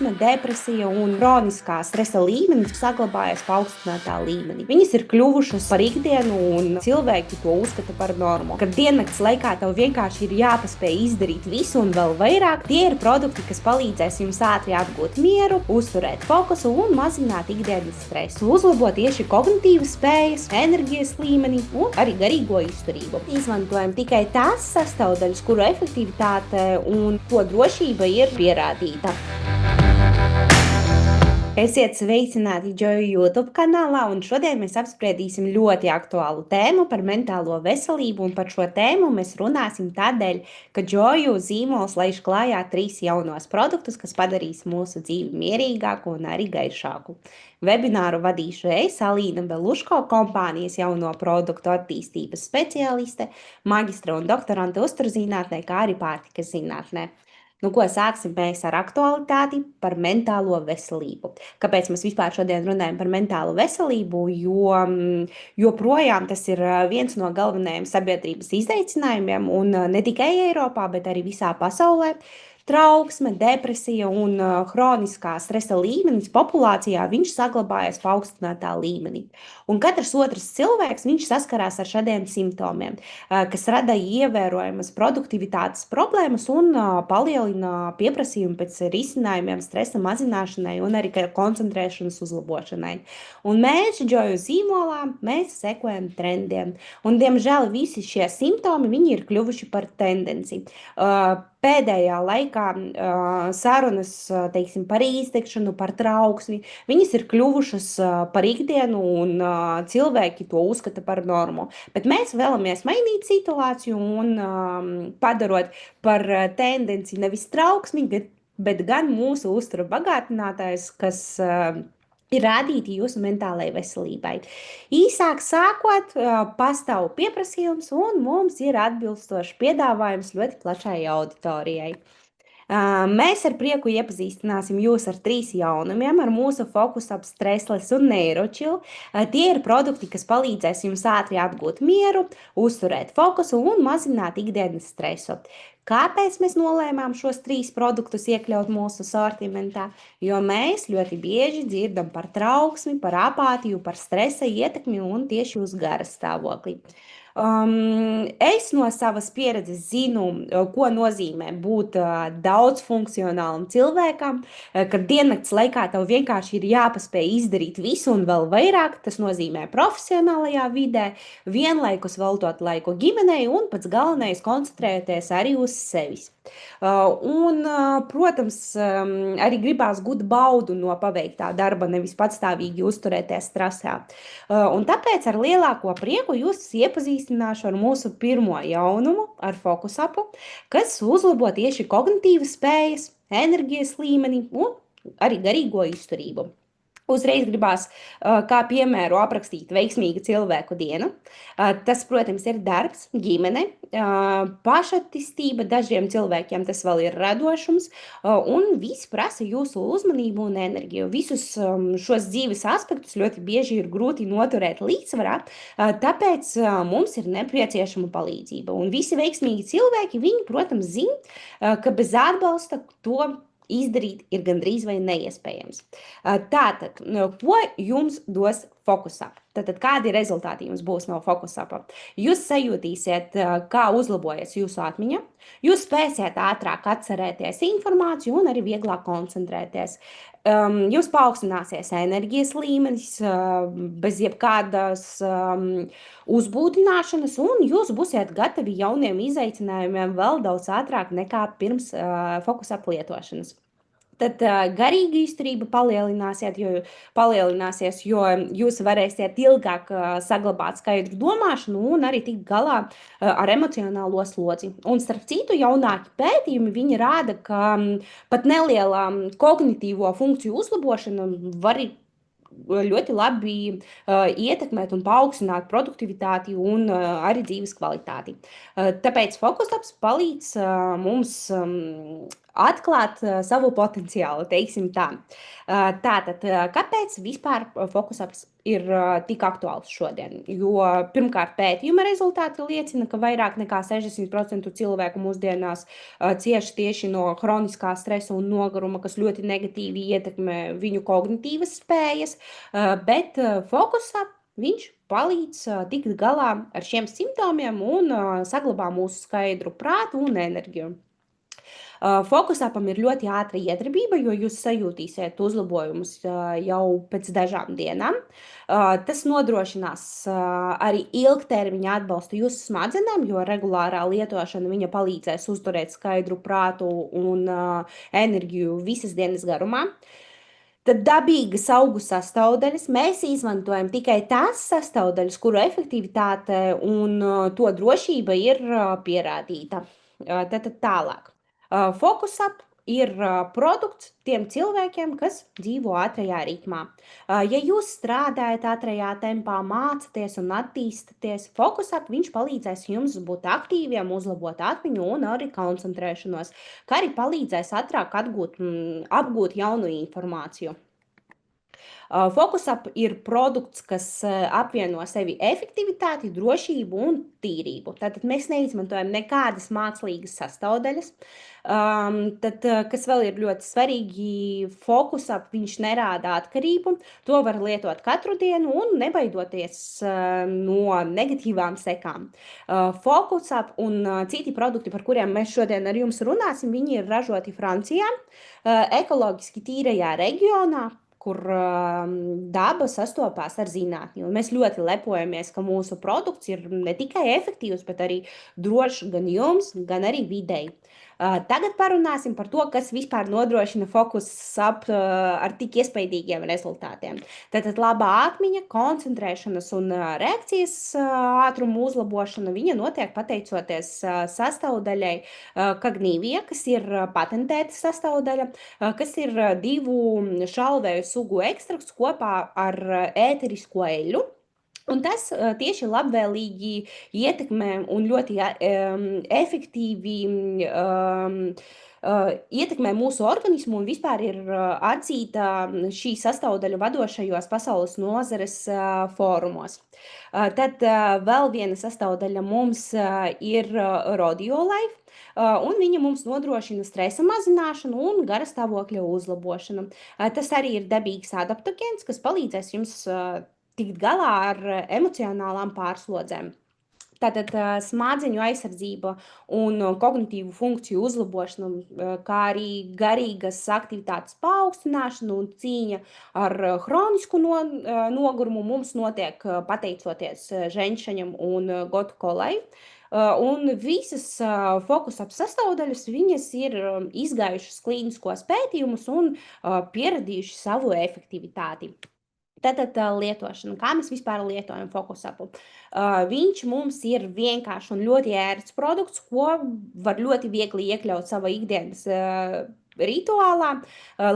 trauksme, depresija un kroniskā stresa līmenis saglabājas paaugstinātā līmenī. Viņas ir kļuvušas par ikdienu un cilvēki to uzskata par normu. Kad diennakts laikā tev vienkārši ir jāpaspēj izdarīt visu un vēl vairāk, tie ir produkti, kas palīdzēs jums ātri atgūt mieru, uzturēt fokusu un mazināt ikdienas stresu, uzlabot tieši kognitīvas spējas, enerģijas līmeni un arī garīgo izturību. Izmantojam tikai tās sastāvdaļas, kuru efektivitāte un to drošība ir pierādīta. Esiet sveicināti Joju YouTube kanālā, un šodien mēs apspriedīsim ļoti aktuālu tēmu par mentālo veselību, un par šo tēmu mēs runāsim tādēļ, ka Joju zīmols laiž klājā 3 jaunos produktus, kas padarīs mūsu dzīvi mierīgāku un arī gaišāku. Webināru vadīšu es, Alīna Beluško, kompānijas jauno produktu attīstības speciāliste, maģistra un doktorante uzturzinātnē, kā arī pārtikas zinātnē. Ko sāksim mēs ar aktualitāti par mentālo veselību. Kāpēc mēs vispār šodien runājam par mentālo veselību? Jo projām tas ir viens no galvenajiem sabiedrības izaicinājumiem, un ne tikai Eiropā, bet arī visā pasaulē. Trauksme, depresija un kroniskā stresa līmenis populācijā viņš saglabājas paaugstinātā līmenī. Un katrs otrs cilvēks viņš saskarās ar šādiem simptomiem, kas rada ievērojamas produktivitātes problēmas un palielina pieprasījumu pēc risinājumiem stresa mazināšanai un arī koncentrēšanas uzlabošanai. Un mēs, Joju zīmolā, mēs sekojam trendiem. Un, diemžēl, visi šie simptomi viņi ir kļuvuši par tendenci. Pēdējā laikā sarunas, teiksim, par iztekšanu, par trauksmi, viņas ir kļuvušas par ikdienu un cilvēki to uzskata par normu. Bet mēs vēlamies mainīt situāciju un padarot par tendenci nevis trauksmi, bet gan mūsu uztura bagātinātājs, kas ir rādīti jūsu mentālajai veselībai. Īsāk sākot, pastāv pieprasījums un mums ir atbilstošs piedāvājums ļoti plašai auditorijai. Mēs ar prieku iepazīstināsim jūs ar 3 jaunumiem, ar mūsu FocusUp Stressless un NeuroChill. Tie ir produkti, kas palīdzēs jums ātri atgūt mieru, uzturēt fokusu un mazināt ikdienas stresu. Kāpēc mēs nolēmām šos 3 produktus iekļaut mūsu sortimentā? Jo mēs ļoti bieži dzirdam par trauksmi, par apātiju, par stresa ietekmi un tieši uz garas stāvokli. Es no savas pieredzes zinu, ko nozīmē būt daudzfunkcionālam cilvēkam, kad diennakts laikā tev vienkārši ir jāpaspēj izdarīt visu un vēl vairāk. Tas nozīmē profesionālajā vidē, vienlaikus veltot laiku ģimenei un pats galvenais koncentrēties arī uz sevis. Protams, arī gribās gūt baudu no paveiktā darba, nevis patstāvīgi uzturēties stresā. Un tāpēc ar lielāko prieku jūs iepazīstināšu ar mūsu pirmo jaunumu, ar FocusUpu, kas uzlabo tieši kognitīvas spējas, enerģijas līmeni un arī garīgo izturību. Uzreiz gribās kā piemēru aprakstīt veiksmīgu cilvēku dienu. Tas, protams, ir darbs, ģimene, pašattīstība, dažiem cilvēkiem tas vēl ir radošums, un viss prasa jūsu uzmanību un enerģiju. Visus šos dzīves aspektus ļoti bieži ir grūti noturēt līdzsvarā, tāpēc mums ir nepieciešama palīdzība. Un visi veiksmīgi cilvēki, viņi, protams, zina, ka bez atbalsta to izdarīt ir gandrīz vai neiespējams. Tātad, ko jums dos FocusUp? Tātad, kādi rezultāti jums būs no FocusUpa? Jūs sajūtīsiet, kā uzlabojas jūsu atmiņa, jūs spēsiet ātrāk atcerēties informāciju un arī vieglāk koncentrēties. Jūs paaugstināsies enerģijas līmenis bez jebkādas uzbūdināšanas, un jūs būsiet gatavi jauniem izaicinājumiem vēl daudz ātrāk nekā pirms FocusUp lietošanas. Tad garīga izturība palielināsies, jo jūs varēsiet ilgāk saglabāt skaidru domāšanu un arī tikt galā ar emocionālo slodzi. Un starp citu, jaunāki pētījumi, viņi rāda, ka pat nelielā kognitīvo funkciju uzlabošana var ļoti labi ietekmēt un paaugstināt produktivitāti un arī dzīves kvalitāti. Tāpēc FocusUp palīdz mums atklāt savu potenciālu, teiksim tā. Tātad, kāpēc vispār fokusaps ir tik aktuāls šodien? Jo pirmkārt pētījuma rezultāti liecina, ka vairāk nekā 60% cilvēku mūsdienās cieši tieši no hroniskā stresa un noguruma, kas ļoti negatīvi ietekmē viņu kognitīvas spējas, bet fokusap viņš palīdz tikt galā ar šiem simptomiem un saglabā mūsu skaidru prātu un enerģiju. Fokusapam ir ļoti ātra iedarbība, jo jūs sajūtīsiet uzlabojumus jau pēc dažām dienām. Tas nodrošinās arī ilgtermiņa atbalstu jūsu smadzenēm, jo regulārā lietošana viņa palīdzēs uzturēt skaidru prātu un enerģiju visas dienas garumā. Tad dabīgas augu sastāvdaļas mēs izmantojam tikai tās sastāvdaļas, kuru efektivitāte un to drošība ir pierādīta. Tad tālāk. Fokusap ir produkts tiem cilvēkiem, kas dzīvo ātrajā ritmā. Ja jūs strādājat ātrajā tempā, mācaties un attīstaties, fokusap viņš palīdzēs jums būt aktīviem, uzlabot atmiņu un arī koncentrēšanos, kā arī palīdzēs ātrāk apgūt jaunu informāciju. Fokusap ir produkts, kas apvieno sevi efektivitāti, drošību un tīrību. Tātad mēs neizmantojam nekādas mākslīgas sastāvdaļas. Tad, kas vēl ir ļoti svarīgi, fokusap viņš nerāda atkarību. To var lietot katru dienu un nebaidoties no negatīvām sekām. Fokusap un citi produkti, par kuriem mēs šodien ar jums runāsim, viņi ir ražoti Francijā, ekoloģiski tīrajā reģionā, kur daba sastopās ar zinātni. Un mēs ļoti lepojamies, ka mūsu produkts ir ne tikai efektīvs, bet arī drošs gan jums, gan arī videi. Tagad parunāsim par to, kas vispār nodrošina fokusap ar tik iespaidīgiem rezultātiem. Tātad labā atmiņa, koncentrēšanas un reakcijas ātruma uzlabošana, viņa notiek pateicoties sastāvdaļai Kagnīvija, kas ir patentēta sastāvdaļa, kas ir divu šalvēju sugu ekstrakts kopā ar ēterisko eļu. Un tas tieši labvēlīgi ietekmē un ļoti efektīvi ietekmē mūsu organismu un vispār ir atzīta šī sastāvdaļa vadošajos pasaules nozares fórumos. Tad vēl viena sastāvdaļa mums ir Rodiolife, un viņa mums nodrošina stresa mazināšanu un gara stāvokļa uzlabošanu. Tas arī ir dabīgs adaptogēns, kas palīdzēs jums tikt galā ar emocionālām pārslodzēm. Tātad smadzeņu aizsardzība un kognitīvu funkciju uzlabošana, kā arī garīgas aktivitātes paaugstināšana un cīņa ar hronisku nogurumu mums notiek pateicoties ženšaņam un gotu kolai. Un visas fokusap sastāvdaļas, viņas ir izgājušas klīniskos pētījumus un pieradījuši savu efektivitāti. Tātad lietošana. Kā mēs vispār lietojam fokusapu? Viņš mums ir vienkārši un ļoti ērts produkts, ko var ļoti viegli iekļaut savā ikdienas rituālā.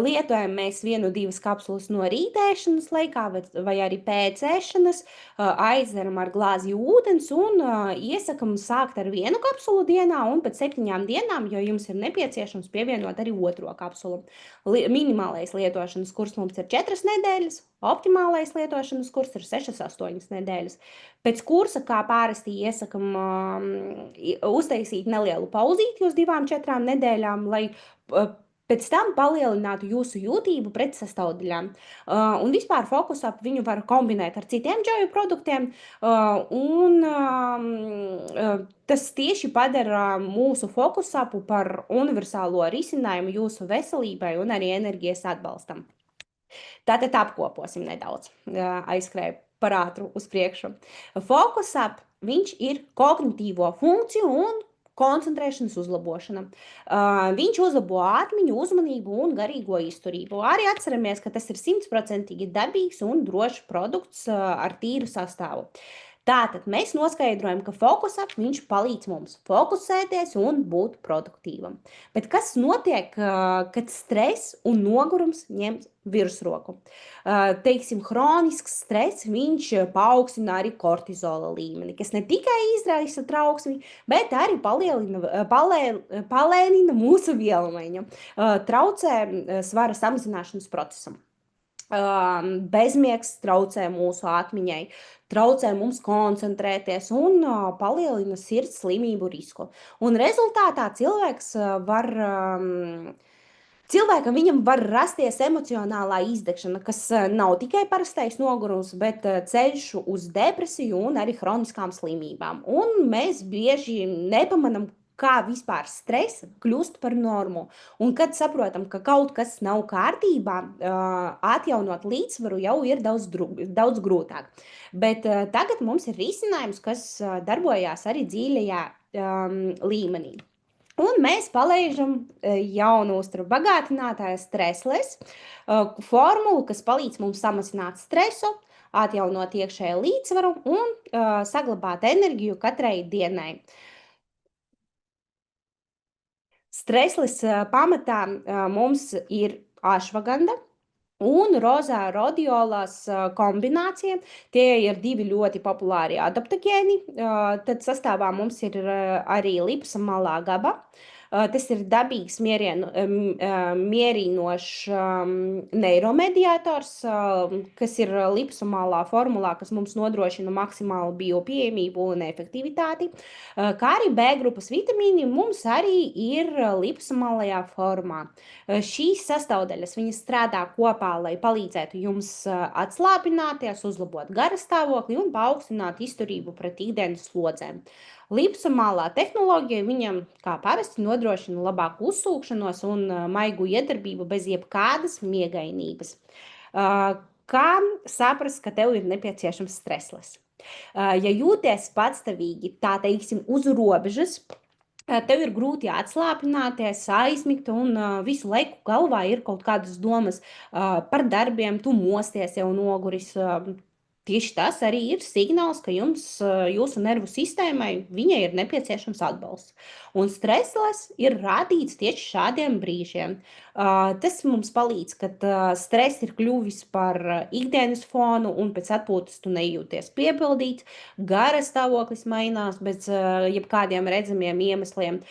Lietojam mēs 1-2 kapsulas no rītēšanas laikā vai arī pēc ēšanas, aizdzeram ar glāzi ūdens un iesakam sākt ar 1 kapsulu dienā un pēc 7 dienām, jo jums ir nepieciešams pievienot arī 2. kapsulu. Minimālais lietošanas kurs mums ir 4 nedēļas, optimālais lietošanas kurs ir 6-8 nedēļas. Pēc kursa, kā parasti iesakam uztaisīt nelielu pauzīti uz 2-4 nedēļām, lai pēc tam palielinātu jūsu jūtību pret sastāvdaļām. Un vispār fokusap viņu var kombinēt ar citiem džoju produktiem, un tas tieši padara mūsu fokusapu par universālo risinājumu jūsu veselībai un arī enerģijas atbalstam. Tātad apkoposim nedaudz, aizskrēju par ātru uz priekšu. Fokusap, viņš ir kognitīvo funkciju un koncentrēšanas uzlabošana. Viņš uzlabo atmiņu, uzmanību un garīgo izturību. Arī atceramies, ka tas ir 100% dabīgs un drošs produkts ar tīru sastāvu. Tātad mēs noskaidrojam, ka fokusap viņš palīdz mums fokusēties un būt produktīvam. Bet kas notiek, kad stress un nogurums ņem virsroku? Teiksim, hronisks stress, viņš paaugstina arī kortizola līmeni, kas ne tikai izraisa trauksmi, bet arī palēnina mūsu vielmaiņu, traucē svara samazināšanas procesam. Bezmiegs traucē mūsu atmiņai, traucē mums koncentrēties un palielina sirds slimību risku. Un rezultātā cilvēkam viņam var rasties emocionālā izdegšana, kas nav tikai parastais nogurums, bet ceļš uz depresiju un arī hroniskām slimībām. Un mēs bieži nepamanam, kā vispār stress kļūst par normu. Un kad saprotam, ka kaut kas nav kārtībā, atjaunot līdzsvaru jau ir daudz grūtāk. Bet tagad mums ir risinājums, kas darbojās arī dziļajā līmenī. Un mēs palaižam jaunu uzturu bagātinātāju stresles formulu, kas palīdz mums samazināt stresu, atjaunot iekšējo līdzsvaru un saglabāt enerģiju katrai dienai. Stresles pamatā mums ir ašvaganda un rozā rodiolas kombinācija. Tie ir divi ļoti populāri adaptogēni. Tad sastāvā mums ir arī lipsamālā gaba. Tas ir dabīgs mierinošs neiromediators, kas ir lipsomālā formulā, kas mums nodrošina maksimālu biopieejamību un efektivitāti. Kā arī B grupas vitamīni mums arī ir lipsomālajā formā. Šīs sastāvdaļas viņas strādā kopā, lai palīdzētu jums atslābināties, uzlabot garastāvokli un paaugstināt izturību pret ikdienas slodzēm. Lipsomālā tehnoloģija viņam, kā parasti, nodrošina labāku uzsūkšanos un maigu iedarbību bez jebkādas miegainības. Kā saprast, ka tev ir nepieciešams stresles? Ja jūties patstāvīgi, tā teiksim, uz robežas, tev ir grūti atslābināties, aizmigt, un visu laiku galvā ir kaut kādas domas par darbiem, tu mosties jau noguris. Tieši tas arī ir signāls, ka jūsu nervu sistēmai viņai ir nepieciešams atbalsts. Un stresles ir radīts tieši šādiem brīžiem. Tas mums palīdz, kad stress ir kļuvis par ikdienas fonu un pēc atpūtas tu nejūties piepildīts, garas stāvoklis mainās bez jebkādiem redzamiem iemesliem,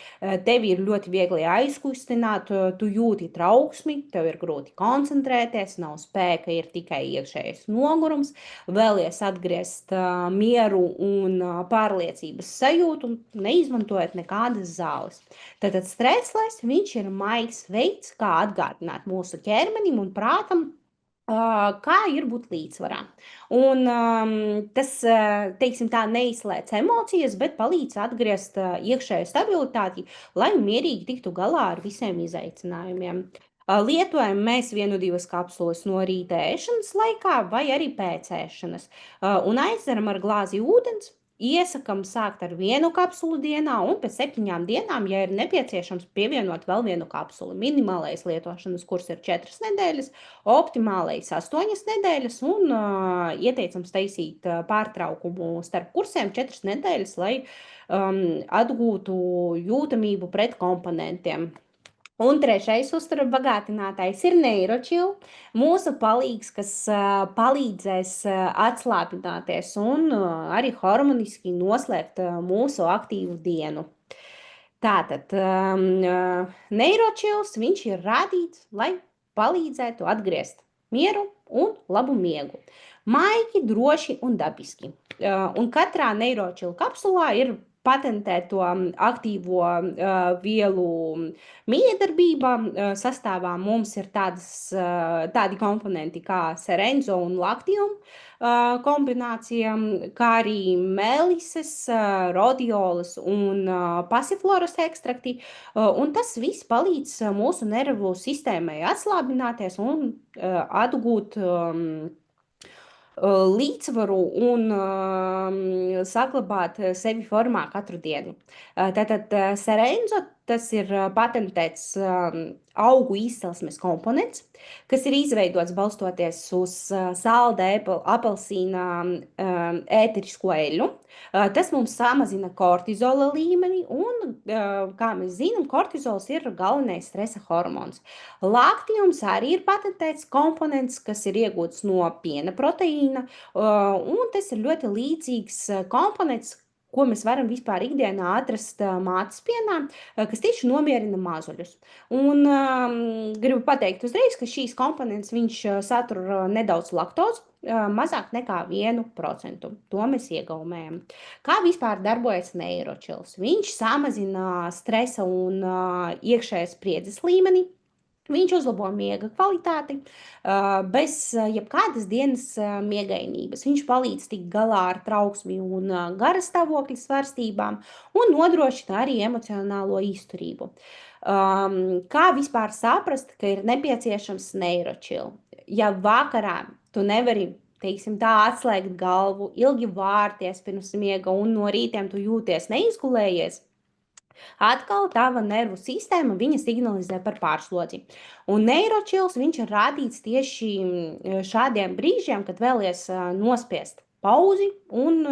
tevi ir ļoti viegli aizkustināt, tu jūti trauksmi, tev ir grūti koncentrēties, nav spēka, ir tikai iekšējais nogurums, vēlies atgriezt mieru un pārliecības sajūtu, neizmantojot nekādas zāles. Tātad stresles, viņš ir maigs veids, kā atgādināt mūsu ķermenim un prātam, kā ir būt līdzsvarā. Un tas, teiksim tā, neizslēdz emocijas, bet palīdz atgriezt iekšēju stabilitāti, lai mierīgi tiktu galā ar visiem izaicinājumiem. Lietojam mēs 1-2 kapsulas no rīta ēšanas laikā vai arī pēc ēšanas. Un aizdzeram ar glāzi ūdens. Iesakam sākt ar 1 kapsulu dienā un pēc 7 dienām, ja ir nepieciešams, pievienot vēl 1 kapsulu. Minimālais lietošanas kurs ir 4 nedēļas, optimālais 8 nedēļas un ieteicams taisīt pārtraukumu starp kursiem 4 nedēļas, lai atgūtu jūtamību pret komponentiem. Un trešais uzturu bagātinātājs ir Neirochill, mūsu palīgs, kas palīdzēs atslābināties un arī hormoniski noslēgt mūsu aktīvu dienu. Tātad Neirochills, viņš ir radīts, lai palīdzētu atgriezt mieru un labu miegu. Maigi, droši un dabiski. Un katrā Neirochill kapsulā ir patentēto aktīvo vielu miedarbība. Sastāvā mums ir tādi komponenti kā serenzo un laktium kombinācija, kā arī melises, rodiolas un pasifloras ekstrakti. Un tas viss palīdz mūsu nervu sistēmai atslābināties un atgūt līdzsvaru un saglabāt sevi formā katru dienu. Tātad Serenzo tas ir patentēts augu izcelsmes komponents, kas ir izveidots balstoties uz salda apelsīna ēterisko eļļu. Tas mums samazina kortizola līmeni, un, kā mēs zinām, kortizols ir galvenais stresa hormons. Laktiums arī ir patentēts komponents, kas ir iegūts no piena proteīna, un tas ir ļoti līdzīgs komponents, ko mēs varam vispār ikdienā atrast mātes pienā, kas tieši nomierina mazuļus. Un gribu pateikt uzreiz, ka šīs komponents viņš satur nedaudz laktozu, mazāk nekā 1%. To mēs iegaumējam. Kā vispār darbojas neiročils? Viņš samazina stresa un iekšējas spriedzes līmeni. Viņš uzlabo miega kvalitāti bez jebkādas dienas miegainības. Viņš palīdz tikt galā ar trauksmi un garas stāvokļa svārstībām un nodrošina arī emocionālo izturību. Kā vispār saprast, ka ir nepieciešams neiročil? Ja vakarā tu nevari, teiksim tā, atslēgt galvu, ilgi vārties pirms miega un no rītiem tu jūties neizgulējies, atkal tava nervu sistēma viņa signalizē par pārslodzi. Un neiročils viņš ir radīts tieši šādiem brīžiem, kad vēlies nospiest pauzi un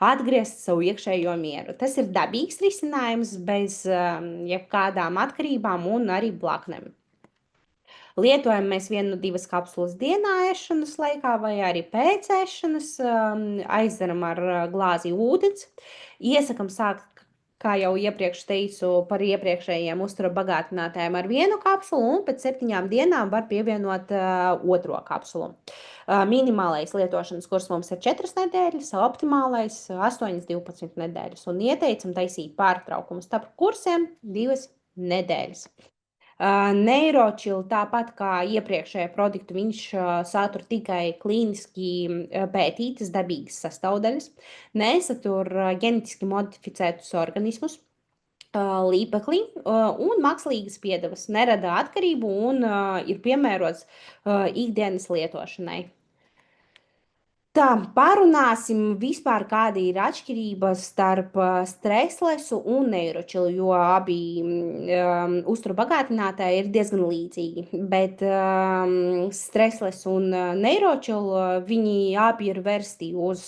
atgriezt savu iekšējo mieru. Tas ir dabīgs risinājums bez jebkādām atkarībām un arī blaknēm. Lietojam mēs 1-2 kapsulas dienā ēšanas laikā vai arī pēc ēšanas, aizdzeram ar glāzi ūdens. Iesakam sākt, kā jau iepriekš teicu, par iepriekšējiem uztura bagātinātājiem ar 1 kapsulu, un pēc 7 dienām var pievienot 2 kapsulu. Minimālais lietošanas kurs mums ir 4 nedēļas, optimālais 8-12 nedēļas, un ieteicam taisīt pārtraukumus starp kursiem 2 nedēļas. Neiročil, tāpat kā iepriekšējie produkti, viņš satur tikai klīniski pētītas dabīgas sastāvdaļas, nesatur ģenetiski modificētus organismus, līpekli un mākslīgas piedevas, nerada atkarību un ir piemērots ikdienas lietošanai. Tā, parunāsim vispār, kāda ir atšķirība starp streslesu un neiročilu, jo abi uzturu bagātinātāji ir diezgan līdzīgi, bet stresles un neiročilu viņi abi ir vērsti uz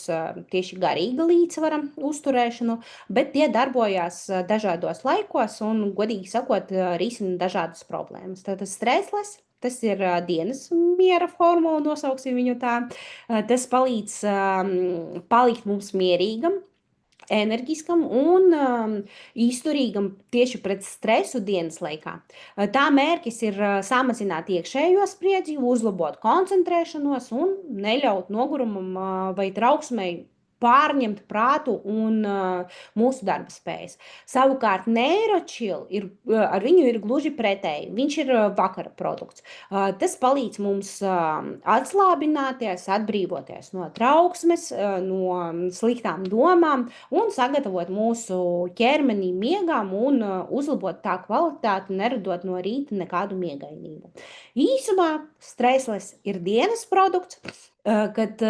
tieši garīga līdzsvara uzturēšanu, bet tie darbojās dažādos laikos un, godīgi sakot, risina dažādas problēmas. Tātad stresles, tas ir dienas miera formula, nosauksim viņu tā. Tas palīdz palikt mums mierīgam, enerģiskam un izturīgam tieši pret stresu dienas laikā. Tā mērķis ir samazināt iekšējo spriedzi, uzlabot koncentrēšanos un neļaut nogurumam vai trauksmei pārņemt prātu un mūsu darba spējas. Savukārt neiročil ar viņu ir gluži pretēji. Viņš ir vakara produkts. Tas palīdz mums atslābināties, atbrīvoties no trauksmes, no sliktām domām un sagatavot mūsu ķermeni miegām un uzlabot tā kvalitāti, neradot no rīta nekādu miegainību. Īsumā stresles ir dienas produkts, kad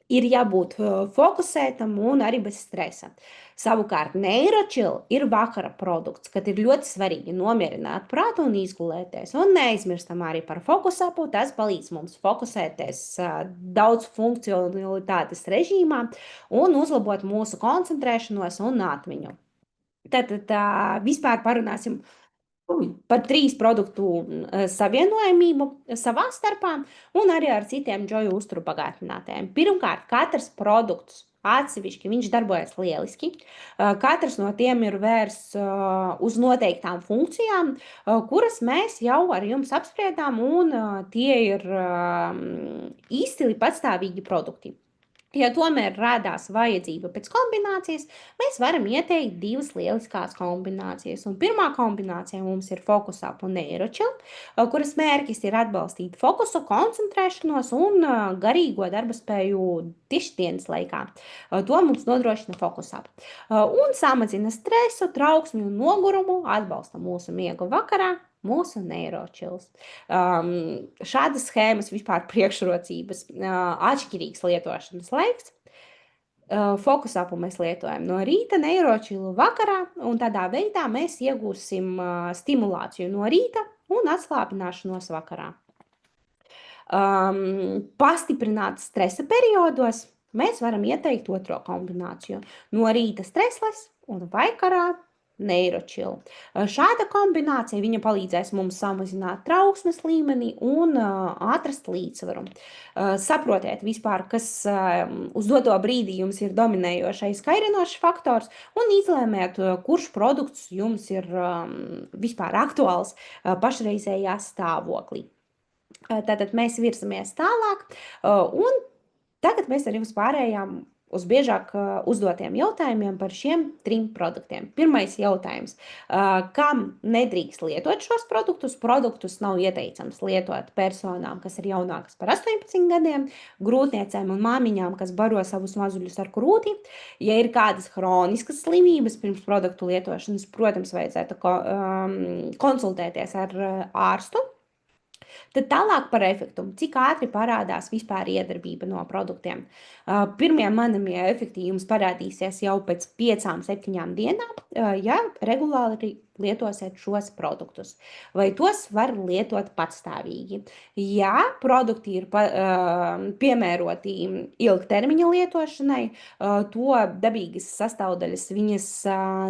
ir jābūt fokusētam un arī bez stresa. Savukārt neiročil ir vakara produkts, kad ir ļoti svarīgi nomierināt prātu un izgulēties. Un neaizmirstam arī par fokusapu, tas palīdz mums fokusēties daudz funkcionalitātes režīmā un uzlabot mūsu koncentrēšanos un atmiņu. Tad vispār parunāsim par 3 produktu savienojamību savā starpā un arī ar citiem Joyo uzturu bagātinātājiem. Pirmkārt, katrs produkts atsevišķi, viņš darbojas lieliski. Katrs no tiem ir vērsts uz noteiktām funkcijām, kuras mēs jau ar jums apspriedām, un tie ir izcili patstāvīgi produkti. Ja tomēr rādās vajadzība pēc kombinācijas, mēs varam ieteikt 2 lieliskās kombinācijas. Un pirmā kombinācija mums ir fokusap un neiročil, kuras mērķis ir atbalstīt fokusu, koncentrēšanos un garīgo darba spēju tieši dienas laikā. To mums nodrošina fokusap. Un samazina stresu, trauksmi un nogurumu, atbalsta mūsu miegu vakarā mūsu neiročils. Šādas schēmas vispār priekšrocības, atšķirīgs lietošanas laiks. Fokusapu mēs lietojam no rīta, neiročilu vakarā, un tādā veidā mēs iegūsim stimulāciju no rīta un atslābināšanos vakarā. Pastiprināts stresa periodos mēs varam ieteikt otro kombināciju. No rīta stresles un vakarā neiročilu. Šāda kombinācija viņa palīdzēs mums samazināt trauksmes līmeni un atrast līdzsvaru. Saprotiet vispār, kas uz doto brīdi jums ir dominējošais kairinošs faktors un izlēmiet, kurš produkts jums ir vispār aktuāls pašreizējā stāvoklī. Tātad mēs virzamies tālāk, un tagad mēs arī pārējām uz biežāk uzdotiem jautājumiem par šiem 3 produktiem. Pirmais jautājums. Kam nedrīkst lietot šos produktus? Produktus nav ieteicams lietot personām, kas ir jaunākas par 18 gadiem, grūtniecēm un māmiņām, kas baro savus mazuļus ar krūti. Ja ir kādas hroniskas slimības pirms produktu lietošanas, protams, vajadzētu konsultēties ar ārstu. Tad tālāk par efektu. Cik ātri parādās vispār iedarbība no produktiem? Pirmie manamie efekti jums parādīsies jau pēc 5-7 dienām, ja regulāri lietosiet šos produktus. Vai tos var lietot patstāvīgi? Ja produkti ir piemēroti ilgtermiņa lietošanai, to dabīgas sastāvdaļas viņas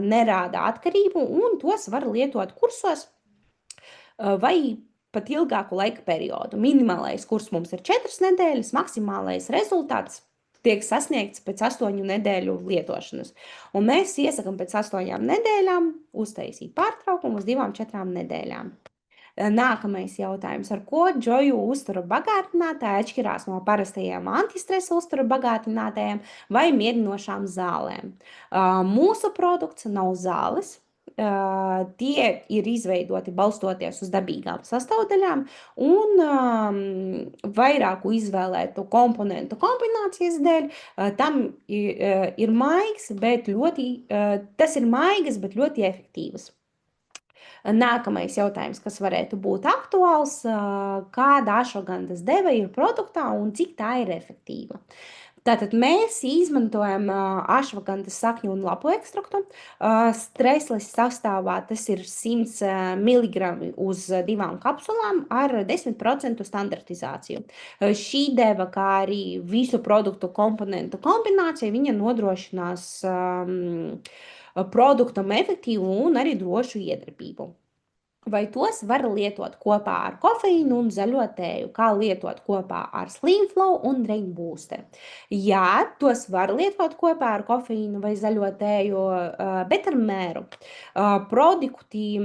nerāda atkarību, un tos var lietot kursos vai pat ilgāku laika periodu. Minimālais kurs mums ir 4 nedēļas, maksimālais rezultāts tiek sasniegts pēc 8 nedēļu lietošanas. Un mēs iesakam pēc 8 nedēļām uztaisīt pārtraukumu uz 2-4 nedēļām. Nākamais jautājums. Ar ko džoju uztura bagātinātāji atšķirās no parastajiem antistresa uztura bagātinātājiem vai mierinošām zālēm? Mūsu produkts nav zāles. Tie ir izveidoti balstoties uz dabīgām sastāvdaļām un vairāku izvēlētu komponentu kombinācijas dēļ. Tam ir maigs, bet tas ir maigas, bet ļoti efektīvas. Nākamais jautājums, kas varētu būt aktuāls, kāda ašvagandas deva ir produktā un cik tā ir efektīva. Tātad mēs izmantojam ašvagandas sakņu un lapu ekstraktu. Stresles sastāvā tas ir 100 mg uz 2 kapsulām ar 10% standartizāciju. Šī deva, kā arī visu produktu komponentu kombinācija, viņa nodrošinās produktam efektīvu un arī drošu iedarbību. Vai tos var lietot kopā ar kofeīnu un zaļo tēju, kā lietot kopā ar Slimflow un Brain Booster? Jā, tos var lietot kopā ar kofeīnu vai zaļo tēju, bet ar mēru. Produkti,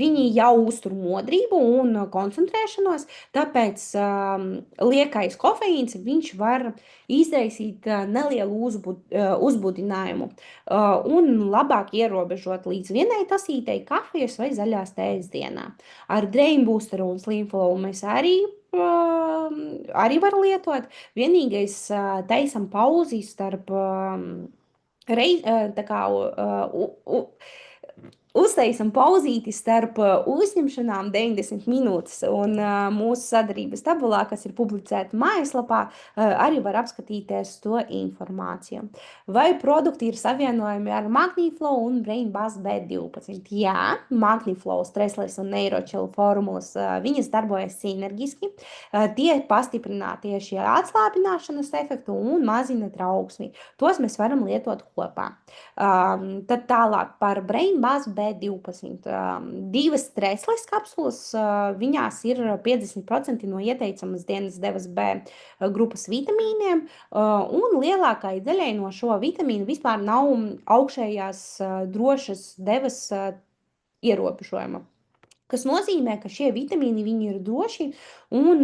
viņi jau uztur modrību un koncentrēšanos, tāpēc liekais kofeīns, viņš var izraisīt nelielu uzbudinājumu un labāk ierobežot līdz 1 tasītei kafijas vai zaļās tējas dienā. Ar Brain Boosteru un Slimflow mēs arī var lietot. Vienīgais taisam pauzi starp uztaisam pauzīti starp uzņemšanām 90 minūtes, un mūsu sadarbības tabulā, kas ir publicēta mājaslapā, arī var apskatīties to informāciju. Vai produkti ir savienojami ar MagniFlow un BrainBuzz B12? Jā, MagniFlow, Stressless un Neurochill formulas, viņas darbojas sinergiski, tie pastiprina tieši atslābināšanas efektu un mazina trauksmi. Tos mēs varam lietot kopā. Tad tālāk par BrainBuzz B12. 2 Stressless kapsulas, viņās ir 50% no ieteicamas dienas devas B grupas vitamīniem, un lielākai daļai no šo vitamīnu vispār nav augšējās drošas devas ierobežojuma. Kas nozīmē, ka šie vitamīni viņi ir droši un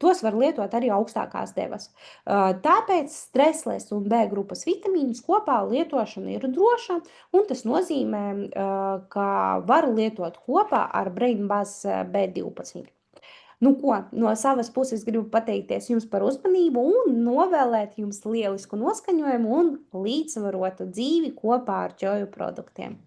tos var lietot arī augstākās devas. Tāpēc Stressless un B grupas vitamīnus kopā lietošana ir droša, un tas nozīmē, ka var lietot kopā ar BrainBuzz B12. Nu ko, no savas puses gribu pateikties jums par uzmanību un novēlēt jums lielisku noskaņojumu un līdzsvarotu dzīvi kopā ar džoju produktiem.